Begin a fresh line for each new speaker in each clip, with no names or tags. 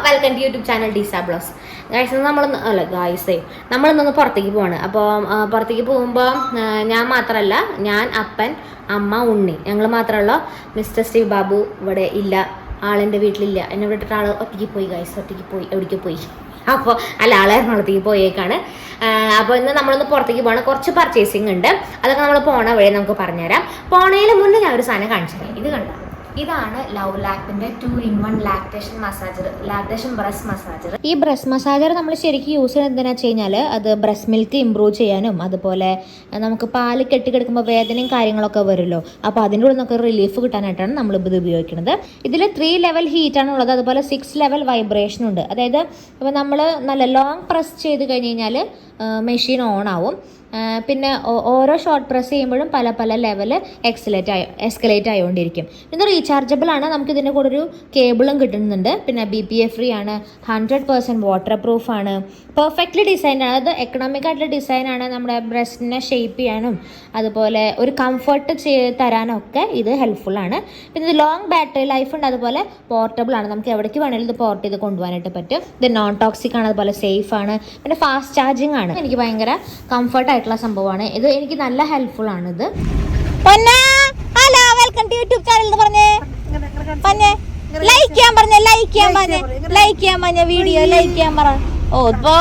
Welcome to YouTube channel ഡീസ vlogs. Guys നമ്മളിന്നൊന്ന് പുറത്തേക്ക് പോവാണ്. അപ്പോൾ പുറത്തേക്ക് പോകുമ്പോൾ ഞാൻ മാത്രമല്ല, ഞാൻ, അപ്പൻ, അമ്മ, ഉണ്ണി, ഞങ്ങൾ മാത്രമല്ല. മിസ്റ്റർ സ്റ്റീവ് ബാബു ഇവിടെ ഇല്ല, ആളെൻ്റെ വീട്ടിലില്ല. എന്നെ വിട്ടിട്ട് ആൾ ഒറ്റയ്ക്ക് പോയി ഗൈസ്, ഒറ്റയ്ക്ക് പോയി. എവിടേക്ക് പോയി? അപ്പോൾ അല്ല, ആളെ എറണാകുളത്തേക്ക് പോയേക്കാണ്. അപ്പോൾ ഇന്ന് നമ്മളൊന്ന് പുറത്തേക്ക് പോകണം. കുറച്ച് പർച്ചേസിങ് ഉണ്ട്, അതൊക്കെ നമ്മൾ പോണ വഴി നമുക്ക് പറഞ്ഞുതരാം. പോണതിന് മുന്നേ ഞാൻ ഒരു സാധനം കാണിച്ചു തരാം. ഇത് കണ്ടോ, ഇതാണ് ലവ് ലാക്ടിന്റെ 2-in-1 lactation massager, lactation breast massager. ഈ ബ്രസ്റ്റ് മസാജർ നമ്മൾ ശരിക്കും യൂസ് ചെയ്യുന്നത് എന്തിനാ വെച്ച് കഴിഞ്ഞാൽ, അത് ബ്രസ്റ്റ് മിൽക്ക് ഇമ്പ്രൂവ് ചെയ്യാനും, അതുപോലെ നമുക്ക് പാല് കെട്ടിക്കിടക്കുമ്പോൾ വേദനയും കാര്യങ്ങളൊക്കെ വരുമല്ലോ, അപ്പോൾ അതിൻ്റെ ഉള്ളിൽ നിന്നൊക്കെ റിലീഫ് കിട്ടാനായിട്ടാണ് നമ്മൾ ഇത് ഉപയോഗിക്കുന്നത്. ഇതിൽ 3 ലെവൽ ഹീറ്റാണ് ഉള്ളത്, അതുപോലെ 6 ലെവൽ വൈബ്രേഷൻ ഉണ്ട്. അതായത് ഇപ്പോൾ നമ്മൾ നല്ല ലോങ് പ്രസ് ചെയ്ത് കഴിഞ്ഞ് കഴിഞ്ഞാൽ മെഷീൻ ഓൺ ആവും. പിന്നെ ഓരോ ഷോർട്ട് പ്രസ് ചെയ്യുമ്പോഴും പല പല ലെവൽ എസ്കലേറ്റ് ആയിക്കൊണ്ടിരിക്കും. ഇത് റീചാർജബിൾ ആണ്. നമുക്ക് ഇതിൻ്റെ കൂടെ ഒരു കേബിളും കിട്ടുന്നുണ്ട്. പിന്നെ BPA ഫ്രീ ആണ്, 100% വാട്ടർ പ്രൂഫ് ആണ്, പെർഫെക്റ്റ്ലി ഡിസൈൻ ആണ്. അത് എക്കണോമിക് ആയിട്ടുള്ള ഡിസൈനാണ്. നമ്മുടെ ബ്രസ്റ്റിനെ ഷേപ്പ് ചെയ്യാനും അതുപോലെ ഒരു കംഫർട്ട് തരാനും ഒക്കെ ഇത് ഹെൽപ്ഫുൾ ആണ്. പിന്നെ ഇത് ലോങ് ബാറ്ററി ലൈഫ് ഉണ്ട്, അതുപോലെ പോർട്ടബിൾ ആണ്. നമുക്ക് എവിടേക്ക് വേണമെങ്കിലും ഇത് പോർട്ട് ചെയ്ത് കൊണ്ടുപോകാനായിട്ട് പറ്റും. ഇത് നോൺ ടോക്സിക് ആണ്, അതുപോലെ സേഫ് ആണ്, പിന്നെ ഫാസ്റ്റ് ചാർജിങ് ആണ്. എനിക്ക് ഭയങ്കര കംഫർട്ട് ആയിട്ടുള്ള സംഭവമാണ് ഇത്. എനിക്ക് നല്ല ഹെൽപ്ഫുൾ ആണ് ഇത്. Hello, welcome to YouTube channel. പറഞ്ഞേ ലൈക്ക് ചെയ്യാൻ പറഞ്ഞേ, ലൈക്ക് ചെയ്യാൻ പറഞ്ഞ വീഡിയോ ലൈക്ക് ചെയ്യാൻ പറ. ഓ, ഇപ്പോ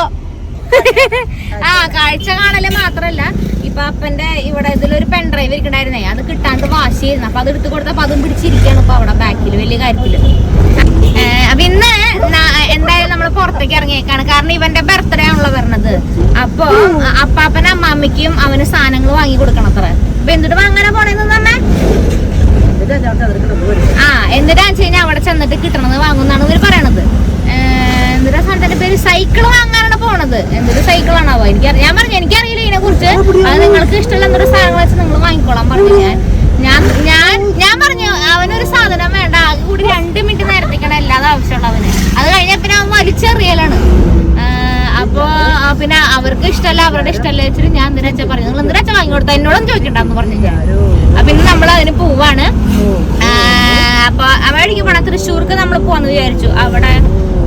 കാഴ്ച കാണല് മാത്രല്ല, ഇപ്പൊ അപ്പന്റെ ഇവിടെ ഇതിലൊരു പെൺഡ്രൈവ് ഇരിക്കണ്ടായിരുന്നേ, അത് കിട്ടാണ്ട് വാശി ചെയ്യുന്നു. അപ്പൊ അത് എടുത്തു കൊടുത്തപ്പോ അതും പിടിച്ചിരിക്കുകയാണ് ഇപ്പൊ അവിടെ ബാക്കിൽ, വലിയ കാര്യത്തില്. അപ്പൊ ഇന്ന് എന്തായാലും നമ്മള് പുറത്തേക്ക് ഇറങ്ങിയേക്കാണ്, കാരണം ഇവന്റെ ബർത്ത്ഡേ ആണല്ലോ പറഞ്ഞത്. അപ്പൊ അപ്പാപ്പനും അമ്മാമ്മയ്ക്കും അവന് സാധനങ്ങൾ വാങ്ങി കൊടുക്കണത്ര. അപ്പൊ എന്നിട്ട് അങ്ങനെ പോണേന്ന് തന്നെ എന്നിട്ടാന്ന് വെച്ച് കഴിഞ്ഞാൽ അവിടെ ചെന്നിട്ട് കിട്ടണത് വാങ്ങുന്നാണ് ഇവര് പറയണത്. എന്നിട്ട് സാധനത്തിന്റെ പേര് സൈക്കിൾ വാങ്ങാനാണ് പോണത്. എന്തൊരു സൈക്കിളാണാവോ ഞാൻ പറഞ്ഞു, എനിക്കറിയില്ല ഇതിനെ കുറിച്ച്. അത് നിങ്ങൾക്ക് ഇഷ്ടമുള്ള എന്തൊരു സാധനങ്ങൾ വെച്ച് നിങ്ങൾ വാങ്ങിക്കോളാൻ പറഞ്ഞു. ഞാൻ പറഞ്ഞു അവനൊരു സാധനം വേണ്ട, ആകെ കൂടി 2 മിനിറ്റ് നേരത്തേക്കാണ് എല്ലാതും ആവശ്യമുള്ള അവന്. അത് കഴിഞ്ഞാൽ പിന്നെ അവൻ വലിച്ചെറിയലാണ്. അപ്പൊ പിന്നെ അവർക്ക് ഇഷ്ടമല്ല, അവരുടെ ഇഷ്ടമല്ല വെച്ചിട്ട് ഞാൻ എന്തിനാ പറഞ്ഞു, നിങ്ങൾ എന്തിനാ വാങ്ങി കൊടുത്താ എന്നോടൊന്നും ചോദിക്കണ്ടെന്ന് പറഞ്ഞു ഞാൻ. അപ്പൊ ഇന്ന് നമ്മൾ അതിന് പോവാണ്. അപ്പൊ അവിടേക്ക് പോണ തൃശ്ശൂർക്ക് നമ്മൾ പോവാന്ന് വിചാരിച്ചു. അവിടെ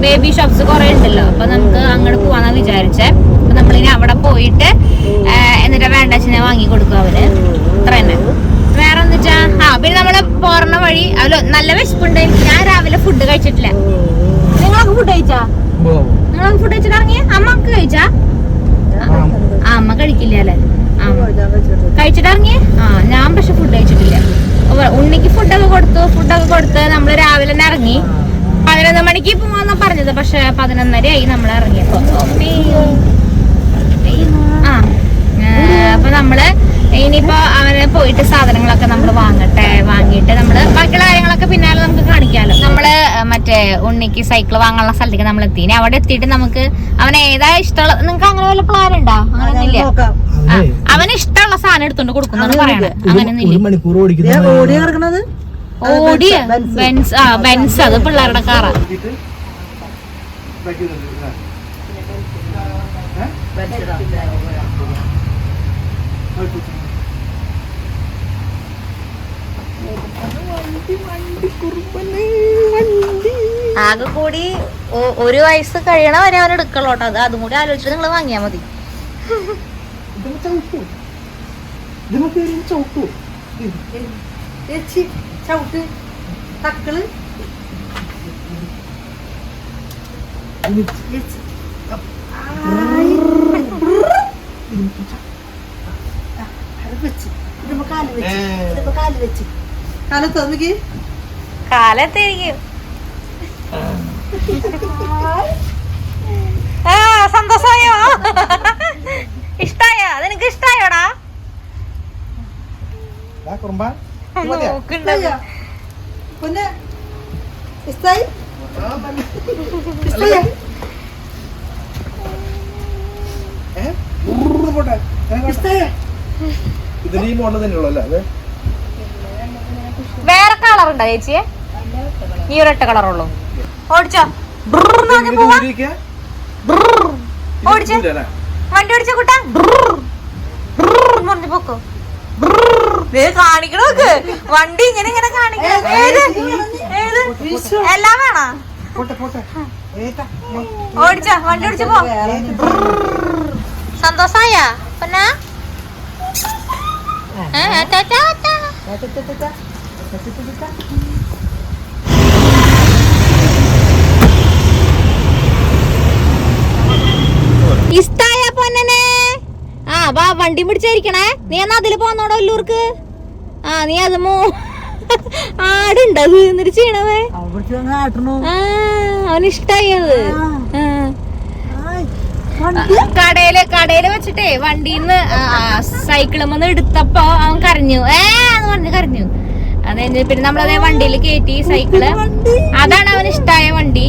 ബേബി ഷോപ്സ് കുറെ ഉണ്ടല്ലോ, അപ്പൊ നമുക്ക് അങ്ങോട്ട് പോവാന്നാ വിചാരിച്ചേ. അപ്പൊ നമ്മളിനി അവിടെ പോയിട്ട് എന്നിട്ട് വേണ്ട വെച്ചാൽ വാങ്ങി കൊടുക്കും അവന്. ഇത്ര തന്നെ, വേറെ ഒന്നിച്ചാ. പിന്നെ നമ്മള് പോരണ വഴി നല്ല വിശപ്പുണ്ട്. ഞാൻ രാവിലെ ഫുഡ് കഴിച്ചിട്ടില്ല. നിങ്ങളൊക്കെ ഫുഡ് കഴിച്ചാ? നിങ്ങളൊക്കെ ഫുഡ് കഴിച്ചിട്ട് ഇറങ്ങിയ? അമ്മക്ക് കഴിച്ചാ? അമ്മ കഴിക്കില്ല അല്ലേ? കഴിച്ചിട്ട് ഇറങ്ങിയ? ഞാൻ പക്ഷെ ഫുഡ് കഴിച്ചിട്ടില്ല. ഉണ്ണിക്ക് ഫുഡൊക്കെ കൊടുത്ത് നമ്മള് രാവിലെ തന്നെ ഇറങ്ങി. 11 മണിക്ക് പോവാന്നാ പറഞ്ഞത്, പക്ഷെ 11:30 ആയി നമ്മൾ ഇറങ്ങിയപ്പോ. അപ്പൊ നമ്മള് ഇനിയിപ്പോ അവന് പോയിട്ട് സാധനങ്ങളൊക്കെ നമ്മൾ വാങ്ങിയിട്ട് നമ്മള് ബാക്കിയുള്ള കാര്യങ്ങളൊക്കെ പിന്നാലെ നമുക്ക് കാണിക്കാമല്ലോ. നമ്മള് മറ്റേ ഉണ്ണിക്ക് സൈക്കിൾ വാങ്ങാനുള്ള സ്ഥലത്തേക്ക് നമ്മൾ എത്തി. ഇനി അവിടെ എത്തിയിട്ട് നമുക്ക് അവന് ഏതാ ഇഷ്ടമുള്ള, നിങ്ങൾക്ക് അങ്ങനെ വല്ല പ്ലാൻ ഉണ്ടോ? അങ്ങനെയൊന്നുമില്ല. അവന് ഇഷ്ടമുള്ള സാധനം എടുത്തോണ്ട് കൊടുക്കുന്നതാണ് പറയണത്. അങ്ങനെയൊന്നുമില്ല. ഓടിയ ബെൻസ്, അത് പിള്ളേരുടെ കാറാ. ആകെ കൂടി 1 വയസ്സ് കഴിയണ വരെ അവൻ എടുക്കലോട്ടോ. അത് അതും കൂടി ആലോചിച്ചിട്ട് നിങ്ങൾ വാങ്ങിയാ മതി. കാലത്തായിരിക്കും. സന്തോഷമായോ? ഇഷ്ടായോ? അതെനിക്ക് ഇഷ്ടായോടാ? വേറെ കളർ ഉണ്ടോ ചേച്ചിയെ? ഈ ഒരൊറ്റ കളറുള്ളൂ. ഓടിച്ചോ, ഓടിച്ചോ, വണ്ടി ഓടിച്ചോ കൂട്ടാ. പൊക്കോ, കാണിക്കണോക്ക് വണ്ടി ഇങ്ങനെ കാണിക്കണം. എല്ലാം വേണോ? ഓടിച്ചോ വണ്ടി ഓടിച്ചു പോ. സന്തോഷായ പിന്നെ ഇഷ്ടായ പൊന്നെ. ആ വാ വണ്ടി പിടിച്ചായിരിക്കണേ. നീ എന്നാ അതില് പോന്നോടോ വല്ലൂർക്ക്. ആ നീ അത് ആടുണ്ടത് എന്നിട്ട് ചെയ്യണവേ. അവനിഷ്ടായി അത്. കടയില് വെച്ചിട്ടേ വണ്ടിന്ന് സൈക്കിളുമെന്ന് എടുത്തപ്പോ അവൻ കരഞ്ഞു. എന്ന് പറഞ്ഞ് കരഞ്ഞു. അത് പിന്നെ നമ്മളതേ വണ്ടിയിൽ കയറ്റി സൈക്കിള്. അതാണ് അവന് ഇഷ്ടായ വണ്ടി.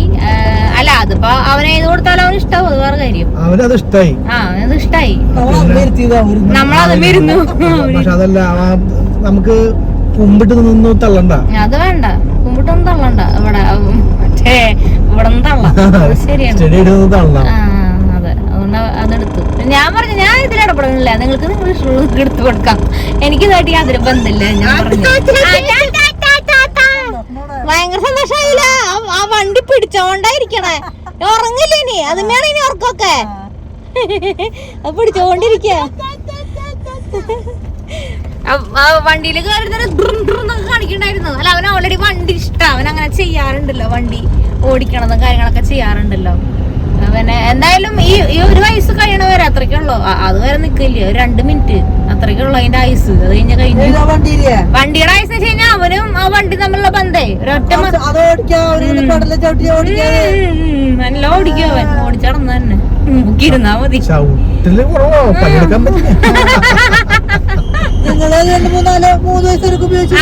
അല്ല അതിപ്പോ അവൻ ഏത് കൊടുത്താലും അവന് ഇഷ്ടാവും. അത് വേറെ കാര്യം. അവനത് ഇഷ്ടായി. നമ്മളത് ഇരുന്നു.
നമുക്ക് കുമ്പിട്ട് നിന്ന് തള്ളണ്ട.
അത് വേണ്ട, കുമ്പിട്ടൊന്നും തള്ളണ്ട. ഇവിടെ മറ്റേ ഇവിടെ നിന്ന് തള്ളാം. ശരിയാണ്. അതെ, അതുകൊണ്ട് അതെടുത്തു. ഞാൻ പറഞ്ഞു ഞാൻ ഇതിലിടപെടുന്നില്ല, നിങ്ങൾക്ക് നിങ്ങൾ ഇഷ്ടമുള്ളത് എടുത്തു കൊടുക്കാം, എനിക്ക് ഇതായിട്ട് യാതൊരു ബന്ധമില്ല. ഞാൻ പറഞ്ഞു ഭയങ്കര സന്തോഷായില്ല. ആ വണ്ടി പിടിച്ചോണ്ടായിരിക്കണേ. ഉറങ്ങില്ല ഇനി, അതുമ്മയാണ് ഇനി ഉറക്കൊക്കെ. അത് പിടിച്ചോണ്ടിരിക്ക. വണ്ടിയിൽ കയറി കാണിക്കണ്ടായിരുന്നു. അല്ല അവൻ ഓൾറെഡി വണ്ടി ഇഷ്ടം. അവൻ അങ്ങനെ ചെയ്യാറുണ്ടല്ലോ, വണ്ടി ഓടിക്കണതും കാര്യങ്ങളൊക്കെ ചെയ്യാറുണ്ടല്ലോ. പിന്നെ എന്തായാലും ഈ ഒരു വയസ്സ് കഴിയണവരെ അത്രയ്ക്കുള്ളൂ. അത് വരെ നിക്കില്ല, 2 മിനിറ്റ് അത്രയ്ക്കുള്ളൂ അതിന്റെ ആയുസ്. അത് കഴിഞ്ഞ കഴിഞ്ഞു. വണ്ടിയുടെ ആയുസ് വെച്ച് കഴിഞ്ഞാൽ അവനും ആ വണ്ടി തമ്മിലുള്ള ബന്ധേ ഒരൊറ്റ നല്ല ഓടിക്കും. അവൻ ഓടിച്ചടന്ന് തന്നെ മുക്കിയിരുന്നാ മതി.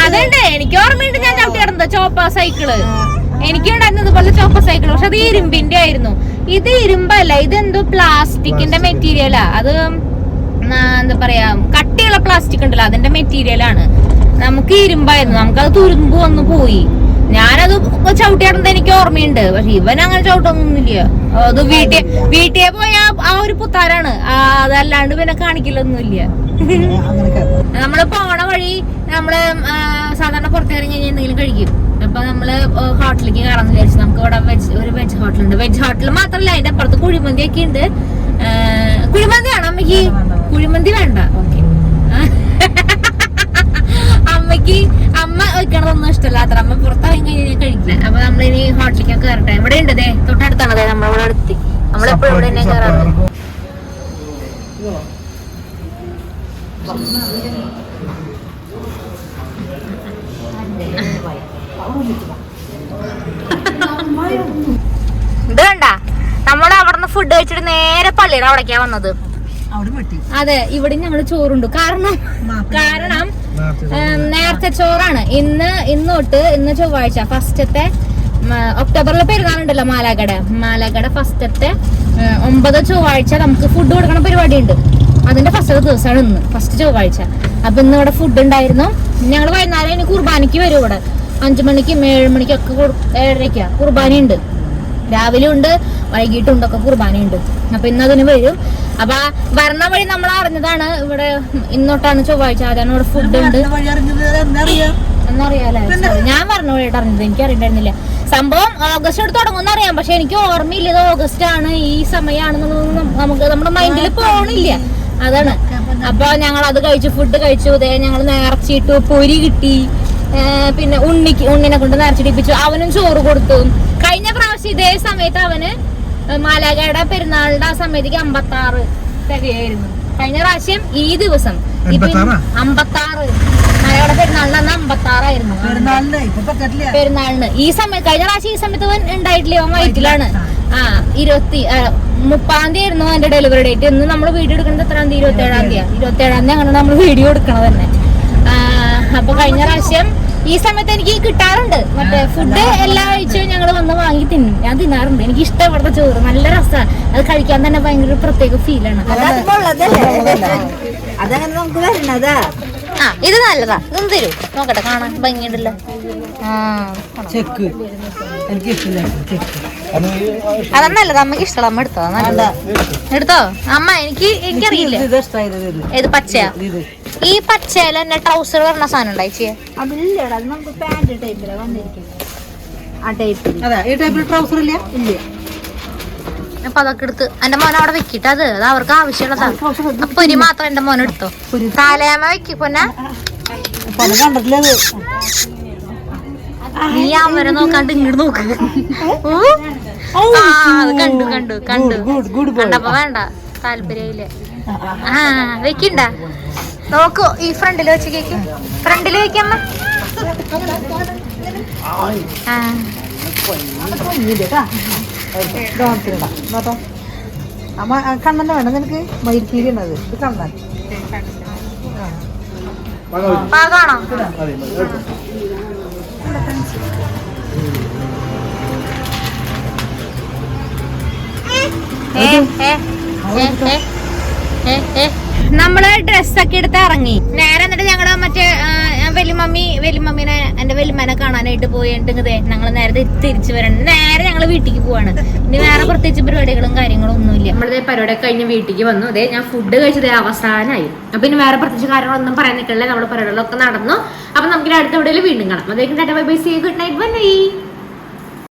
അതുണ്ട്, എനിക്ക് ഓർമ്മയുണ്ട്. ഞാൻ ചവിട്ടി കിടന്നത് ചോപ്പ സൈക്കിള്. എനിക്കുണ്ടായിരുന്നു ഇതുപോലെ ചോപ്പ സൈക്കിൾ. പക്ഷെ അത് ഇരുമ്പിന്റെ ആയിരുന്നു. ഇത് ഇരുമ്പല്ല, ഇതെന്തോ പ്ലാസ്റ്റിക്കിന്റെ മെറ്റീരിയലാ. അത് എന്താ പറയാ, കട്ടിയുള്ള പ്ലാസ്റ്റിക് ഉണ്ടല്ലോ, അതിന്റെ മെറ്റീരിയലാണ്. നമുക്ക് ഇരുമ്പായിരുന്നു. നമുക്കത് തുരുമ്പ് വന്നു പോയി. ഞാനത് ചവിട്ടിയാടുന്നത് എനിക്ക് ഓർമ്മയുണ്ട്. പക്ഷെ ഇവൻ അങ്ങനെ ചവിട്ടൊന്നുമില്ല. അത് വീട്ടിൽ പോയ ആ ഒരു പുത്താരാണ്. അതല്ലാണ്ട് പിന്നെ കാണിക്കലൊന്നുമില്ല. നമ്മള് പോണ വഴി നമ്മള് സാധാരണ പുറത്തിറങ്ങി കഴിഞ്ഞാൽ എന്തെങ്കിലും കഴിക്കും. അപ്പൊ നമ്മള് ഹോട്ടലിലേക്ക് കയറാന്ന് വിചാരിച്ചു. നമുക്ക് ഇവിടെ ഒരു വെജ് ഹോട്ടലുണ്ട്. വെജ് ഹോട്ടൽ മാത്രല്ല, അതിന്റെ അപ്പുറത്ത് കുഴിമന്തി ഒക്കെ ഉണ്ട്. കുഴിമന്തി വേണം അമ്മയ്ക്ക്? കുഴിമന്തി വേണ്ട, ഓക്കെ. അമ്മ വെക്കണതൊന്നും ഇഷ്ടമല്ല അത്ര. അമ്മ പുറത്തിറങ്ങി കഴിഞ്ഞാൽ കഴിക്കില്ല. അപ്പൊ നമ്മളിനി ഹോട്ടലിലേക്ക് കയറട്ടെ. ഇവിടെ ഉണ്ട്, ദേ തൊട്ടടുത്താണ്. അതെ, നമ്മളിവിടെ അടുത്ത്. നമ്മളെപ്പോഴും ഇവിടെ തന്നെ കയറാറുണ്ട്. ഇത് കണ്ട, നമ്മള് അവിടുന്ന് ഫുഡ് കഴിച്ചിട്ട് നേരെ പള്ളിയുടെ അവിടേക്കാ വന്നത്. അതെ, ഇവിടെ ഞങ്ങള് ചോറുണ്ട്. കാരണം നേരത്തെ ചോറാണ്. ഇന്ന് ചൊവ്വാഴ്ച ഫസ്റ്റത്തെ ഒക്ടോബറിലെ പെരുന്നാളുണ്ടല്ലോ, മാലാഗഡ ഫസ്റ്റത്തെ 9 ചൊവ്വാഴ്ച നമുക്ക് ഫുഡ് കൊടുക്കണ പരിപാടി ഉണ്ട്. അതിന്റെ ഫസ്റ്റത്തെ ദിവസമാണ് ഇന്ന്, ഫസ്റ്റ് ചൊവ്വാഴ്ച. അപ്പൊ ഇന്ന് ഇവിടെ ഫുഡ് ഉണ്ടായിരുന്നു. ഞങ്ങള് വൈകുന്നേരം ഇനി കുർബാനയ്ക്ക് വരും. ഇവിടെ 5 മണിക്കും 7 മണിക്കൊക്കെ 7:30 കുർബാന ഉണ്ട്. രാവിലെ ഉണ്ട്, വൈകിട്ടുണ്ടൊക്കെ കുർബാന ഉണ്ട്. അപ്പൊ ഇന്ന് അതിന് വരും. അപ്പൊ വരണ വഴി നമ്മൾ അറിഞ്ഞതാണ് ഇവിടെ ഇന്നോട്ടാണ് ചൊവ്വാഴ്ച. അതാണ് ഇവിടെ ഫുഡ് ഉണ്ട് എന്നറിയാലേ. ഞാൻ പറഞ്ഞ വഴിയായിട്ട് അറിഞ്ഞത്, എനിക്ക് അറിയണ്ടായിരുന്നില്ല. സംഭവം ഓഗസ്റ്റ് തൊട്ട് തുടങ്ങുമെന്ന് അറിയാം, പക്ഷെ എനിക്ക് ഓർമ്മയില്ല ഇത് ഓഗസ്റ്റ് ആണ്, ഈ സമയമാണെന്നൊന്നും നമുക്ക് നമ്മുടെ മൈൻഡിൽ പോണില്ല. അതാണ്. അപ്പൊ ഞങ്ങൾ അത് കഴിച്ചു, ഫുഡ് കഴിച്ചു. ഇതേ ഞങ്ങൾ നേർച്ചിട്ടു, പൊരി കിട്ടി. പിന്നെ ഉണ്ണിനെ കൊണ്ട് നേർച്ചിടിപ്പിച്ചു. അവനും ചോറ് കൊടുത്തു. കഴിഞ്ഞ പ്രാവശ്യം ഇതേ സമയത്ത് അവന് മാലാഗയുടെ പെരുന്നാളിന്റെ ആ സമയത്തേക്ക് 56 തികയായിരുന്നു. കഴിഞ്ഞ പ്രാവശ്യം ഈ ദിവസം 56, മാലാഗയുടെ പെരുന്നാളിന് 56 ആയിരുന്നു പെരുന്നാളിന്. ഈ സമയം കഴിഞ്ഞ പ്രാവശ്യം ഈ സമയത്ത് അവൻ ഉണ്ടായിട്ടില്ല, അവൻ വയറ്റിലാണ്. 30-ാം തീയതി ആയിരുന്നു എന്റെ ഡെലിവറി ഡേറ്റ്. ഇന്ന് നമ്മൾ വീഡിയോ എടുക്കുന്നത് എത്രാം തീയതി? 27-ാം തീയതി അങ്ങനെ നമ്മൾ വീഡിയോ എടുക്കണത് തന്നെ. അപ്പൊ കഴിഞ്ഞ പ്രാവശ്യം ഈ സമയത്ത് എനിക്ക് കിട്ടാറുണ്ട് മറ്റേ ഫുഡ്. എല്ലാ ആഴ്ചയും ഞങ്ങൾ വന്ന് വാങ്ങി തിന്നും. ഞാൻ തിന്നാറുണ്ട്. എനിക്ക് ഇഷ്ടം ഇവിടുത്തെ ചോറ്, നല്ല രസമാണ്. അത് കഴിക്കാൻ തന്നെ ഭയങ്കര പ്രത്യേക ഫീലാണ്. അതങ്ങനെ നമുക്ക് വരണതാ. ഇത് നല്ലതാ. ഇതൊന്നും തരൂ, നോക്കട്ടെ, കാണാൻ ഭംഗിയുണ്ടല്ലോ. അതന്നല്ലത് അമ്മക്ക് ഇഷ്ടമുള്ള അമ്മ എടുത്തോ. നല്ലതാ, എടുത്തോ അമ്മ. എനിക്കറിയില്ല ഏത് പച്ചയാ. ഈ പച്ചയില് തന്നെ ട്രൗസർ പറഞ്ഞ സാധനം ഉണ്ടായിച്ചേ. ആ ടൈപ്പ്.
അതെ ഈ ടൈപ്പിൽ ട്രൗസർ ഇല്ല ഇല്ല.
അപ്പൊ അതൊക്കെ എടുത്ത് എന്റെ മോൻ അവിടെ വെക്കിട്ട് അത് അവർക്ക് ആവശ്യമുള്ളതാ. അപ്പൊ ഒരു മാത്രം എന്റെ മോൻ എടുത്തോ. കാലയാമ വെക്കി പൊന്നെ.
കണ്ടിട്ടില്ലത്.
നീ അവരെ നോക്കാണ്ട് ഇങ്ങോട്ട് നോക്ക്. അത് കണ്ടു കണ്ടു കണ്ടു കണ്ടപ്പോ വേണ്ട താല്പര്യമില്ല. ആ വെക്കണ്ട നോക്കൂ. ഈ ഫ്രണ്ടില് വെച്ച് കേക്ക്. ഫ്രണ്ടില് വെക്കമ്മ.
അമ്മ കണ്ണന്റെ വേണം നിനക്ക്. മയിൽപ്പീലിയാണത്. ഇത് കണ്ണൻ
പാകാണോ? നമ്മള് ഡ്രസ്സൊക്കെ എടുത്ത് ഇറങ്ങി. നേരെ എന്നിട്ട് ഞങ്ങള് മറ്റേ വലിയമ്മീനെ എന്റെ വലിയമ്മനെ കാണാനായിട്ട് പോയിട്ട് ഞങ്ങള് നേരെ തിരിച്ചു വരണം. നേരെ ഞങ്ങള് വീട്ടിലേക്ക് പോവാണ്. ഇനി വേറെ പ്രത്യേകിച്ച് പരിപാടികളും കാര്യങ്ങളും ഒന്നുമില്ല. നമ്മളിതേ പരിപാടിയൊക്കെ കഴിഞ്ഞ് വീട്ടിലേക്ക് വന്നു. അതെ ഞാൻ ഫുഡ് കഴിച്ചത് അവസാനമായി. അപ്പൊ ഇനി വേറെ പ്രത്യേകിച്ച് കാര്യങ്ങളൊന്നും പറയാൻ നിൽക്കില്ല. നമ്മുടെ പരിപാടികളൊക്കെ നടന്നു. അപ്പൊ നമുക്ക് അടുത്ത വീഡിയോയിൽ വീണ്ടും കാണാം. അതേക്കും tata bye bye, see you, good night, bye by.